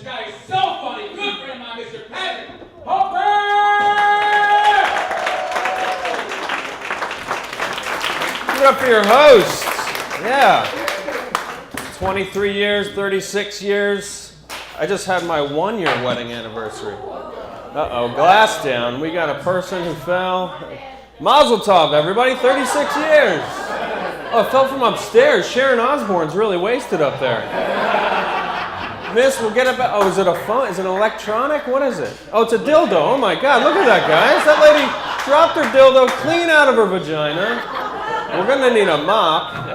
guy is so funny. Good friend of mine, Mr. Patrick. Holbert! Give it up for your hosts. Yeah. 23 years, 36 years. I just had my 1-year wedding anniversary. Uh-oh, glass down. We got a person who fell. Mazel tov, everybody, 36 years. Oh, it fell from upstairs. Sharon Osbourne's really wasted up there. Miss, we'll get it back. Oh, is it a phone? Is it an electronic? What is it? Oh, it's a dildo. Oh my God, look at that, guys. That lady dropped her dildo clean out of her vagina. We're gonna need a mop.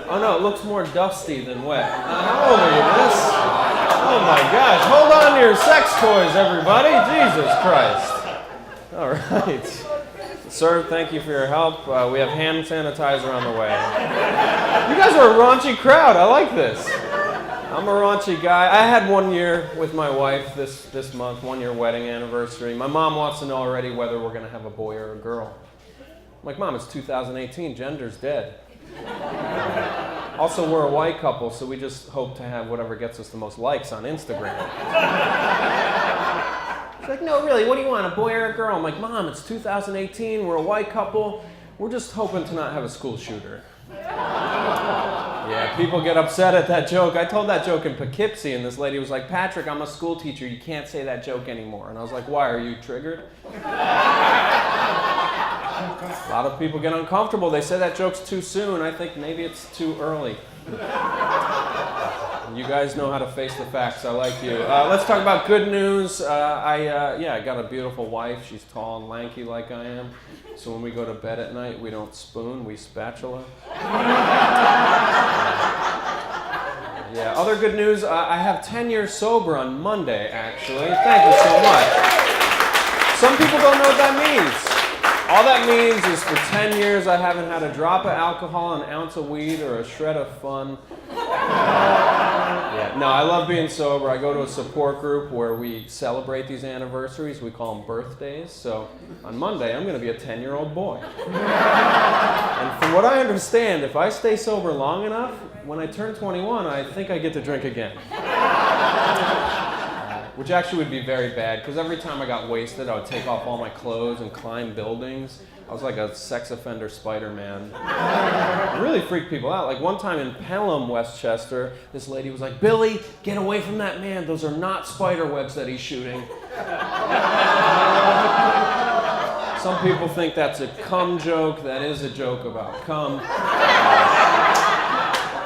Oh no, it looks more dusty than wet. How old are you, Miss? Oh my gosh, hold on to your sex toys, everybody. Jesus Christ. All right. Sir, thank you for your help. We have hand sanitizer on the way. You guys are a raunchy crowd. I like this. I'm a raunchy guy. I had 1 year with my wife this month, 1-year wedding anniversary. My mom wants to know already whether we're going to have a boy or a girl. I'm like, Mom, it's 2018. Gender's dead. Also, we're a white couple, so we just hope to have whatever gets us the most likes on Instagram. She's like, no, really, what do you want, a boy or a girl? I'm like, Mom, it's 2018, we're a white couple, we're just hoping to not have a school shooter. Yeah, people get upset at that joke. I told that joke in Poughkeepsie, and this lady was like, Patrick, I'm a school teacher, you can't say that joke anymore. And I was like, why, are you triggered? A lot of people get uncomfortable. They say that joke's too soon. I think maybe it's too early. You guys know how to face the facts. I like you. Let's talk about good news. I got a beautiful wife. She's tall and lanky like I am. So when we go to bed at night, we don't spoon, we spatula. Yeah, other good news. I have 10 years sober on Monday, actually. Thank you so much. Some people don't know what that means. All that means is for 10 years I haven't had a drop of alcohol, an ounce of weed, or a shred of fun. No, I love being sober. I go to a support group where we celebrate these anniversaries. We call them birthdays. So on Monday, I'm going to be a 10-year-old boy. And from what I understand, if I stay sober long enough, when I turn 21, I think I get to drink again. Which actually would be very bad, because every time I got wasted, I would take off all my clothes and climb buildings. I was like a sex offender Spider-Man. It really freaked people out. Like one time in Pelham, Westchester, this lady was like, Billy, get away from that man. Those are not spider webs that he's shooting. Some people think that's a cum joke. That is a joke about cum.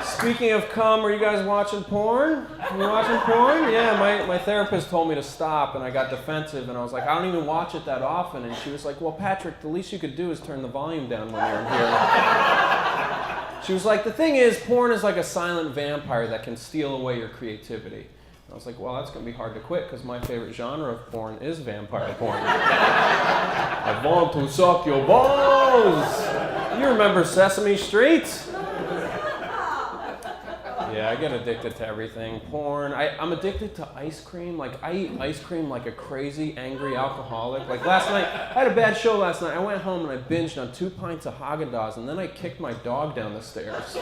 Speaking of cum, are you guys watching porn? Are you watching porn? Yeah, my therapist told me to stop, and I got defensive, and I was like, I don't even watch it that often. And she was like, well, Patrick, the least you could do is turn the volume down when you're in here. She was like, the thing is, porn is like a silent vampire that can steal away your creativity. I was like, well, that's going to be hard to quit, because my favorite genre of porn is vampire porn. I want to suck your balls. You remember Sesame Street? Yeah, I get addicted to everything. Porn. I'm addicted to ice cream. Like, I eat ice cream like a crazy, angry alcoholic. Like last night, I had a bad show last night. I went home and I binged on 2 pints of Haagen-Dazs, and then I kicked my dog down the stairs.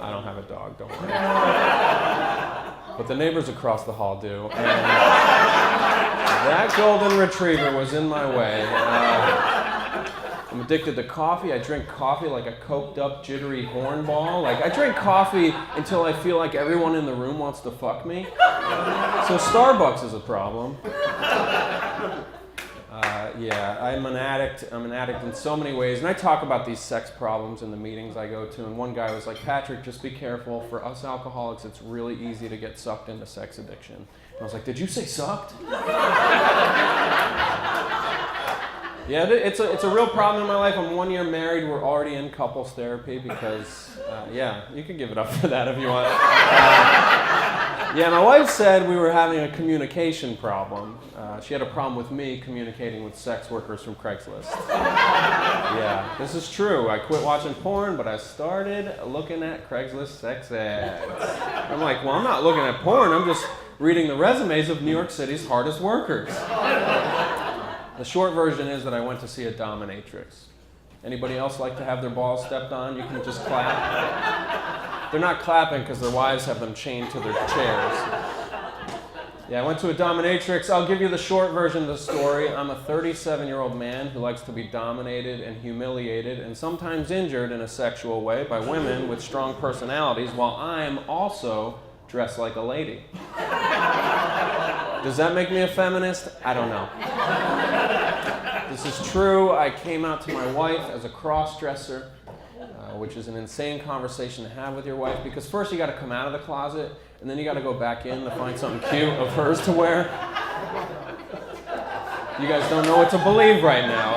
I don't have a dog, don't worry. But the neighbors across the hall do. And that golden retriever was in my way. I'm addicted to coffee. I drink coffee like a coked up, jittery hornball. Like, I drink coffee until I feel like everyone in the room wants to fuck me. So Starbucks is a problem. I'm an addict. I'm an addict in so many ways. And I talk about these sex problems in the meetings I go to. And one guy was like, Patrick, just be careful. For us alcoholics, it's really easy to get sucked into sex addiction. And I was like, did you say sucked? Yeah, it's a real problem in my life. I'm 1 year married. We're already in couples therapy because, you can give it up for that if you want. My wife said we were having a communication problem. She had a problem with me communicating with sex workers from Craigslist. Yeah, this is true. I quit watching porn, but I started looking at Craigslist sex ads. I'm like, well, I'm not looking at porn. I'm just reading the resumes of New York City's hardest workers. The short version is that I went to see a dominatrix. Anybody else like to have their balls stepped on? You can just clap. They're not clapping because their wives have them chained to their chairs. Yeah, I went to a dominatrix. I'll give you the short version of the story. I'm a 37-year-old man who likes to be dominated and humiliated and sometimes injured in a sexual way by women with strong personalities, while I'm also dressed like a lady. Does that make me a feminist? I don't know. This is true. I came out to my wife as a cross-dresser, which is an insane conversation to have with your wife, because first you got to come out of the closet, and then you got to go back in to find something cute of hers to wear. You guys don't know what to believe right now.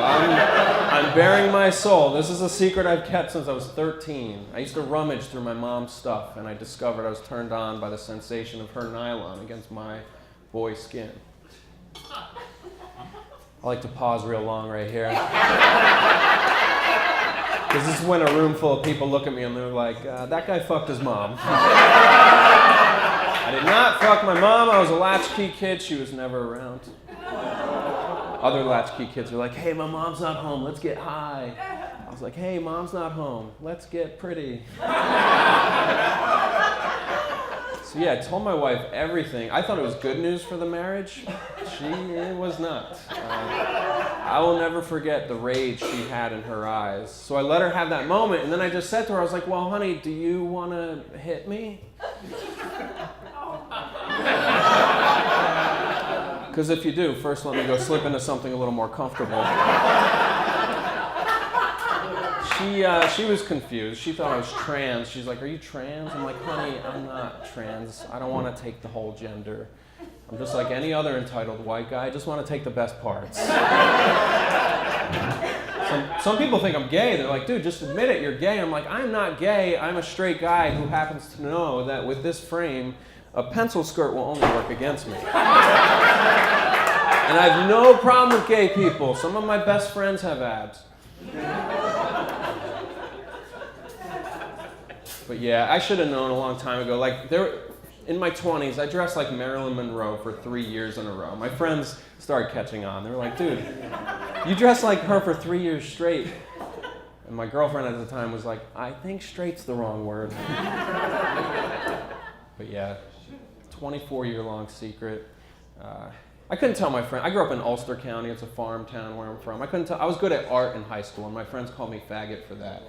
I'm bearing my soul. This is a secret I've kept since I was 13. I used to rummage through my mom's stuff, and I discovered I was turned on by the sensation of her nylon against my boy skin. I like to pause real long right here. Because this is when a room full of people look at me and they're like, that guy fucked his mom. I did not fuck my mom. I was a latchkey kid. She was never around. Other latchkey kids are like, hey, my mom's not home. Let's get high. I was like, hey, mom's not home. Let's get pretty. So yeah, I told my wife everything. I thought it was good news for the marriage. It was not. I will never forget the rage she had in her eyes. So I let her have that moment, and then I just said to her, I was like, well, honey, do you want to hit me? Because if you do, first let me go slip into something a little more comfortable. She was confused. She thought I was trans. She's like, are you trans? I'm like, honey, I'm not trans. I don't want to take the whole gender. I'm just like any other entitled white guy. I just want to take the best parts. Some people think I'm gay. They're like, dude, just admit it, you're gay. I'm like, I'm not gay. I'm a straight guy who happens to know that with this frame, a pencil skirt will only work against me. And I have no problem with gay people. Some of my best friends have abs. But yeah, I should have known a long time ago. Like, in my 20s, I dressed like Marilyn Monroe for 3 years in a row. My friends started catching on. They were like, dude, you dressed like her for 3 years straight. And my girlfriend at the time was like, I think straight's the wrong word. But yeah, 24-year-long secret. I couldn't tell my friend. I grew up in Ulster County. It's a farm town where I'm from. I couldn't tell. I was good at art in high school, and my friends called me faggot for that.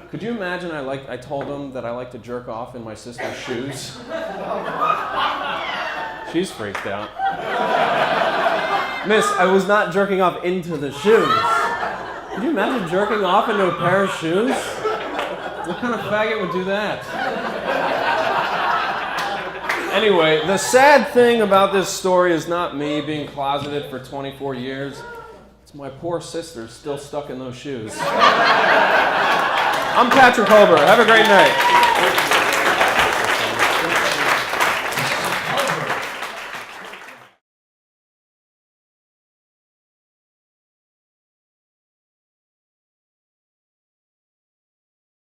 Could you imagine? I told them that I like to jerk off in my sister's shoes. She's freaked out. Miss, I was not jerking off into the shoes. Could you imagine jerking off into a pair of shoes? What kind of faggot would do that? Anyway, the sad thing about this story is not me being closeted for 24 years. It's my poor sister still stuck in those shoes. I'm Patrick Holbert. Have a great night.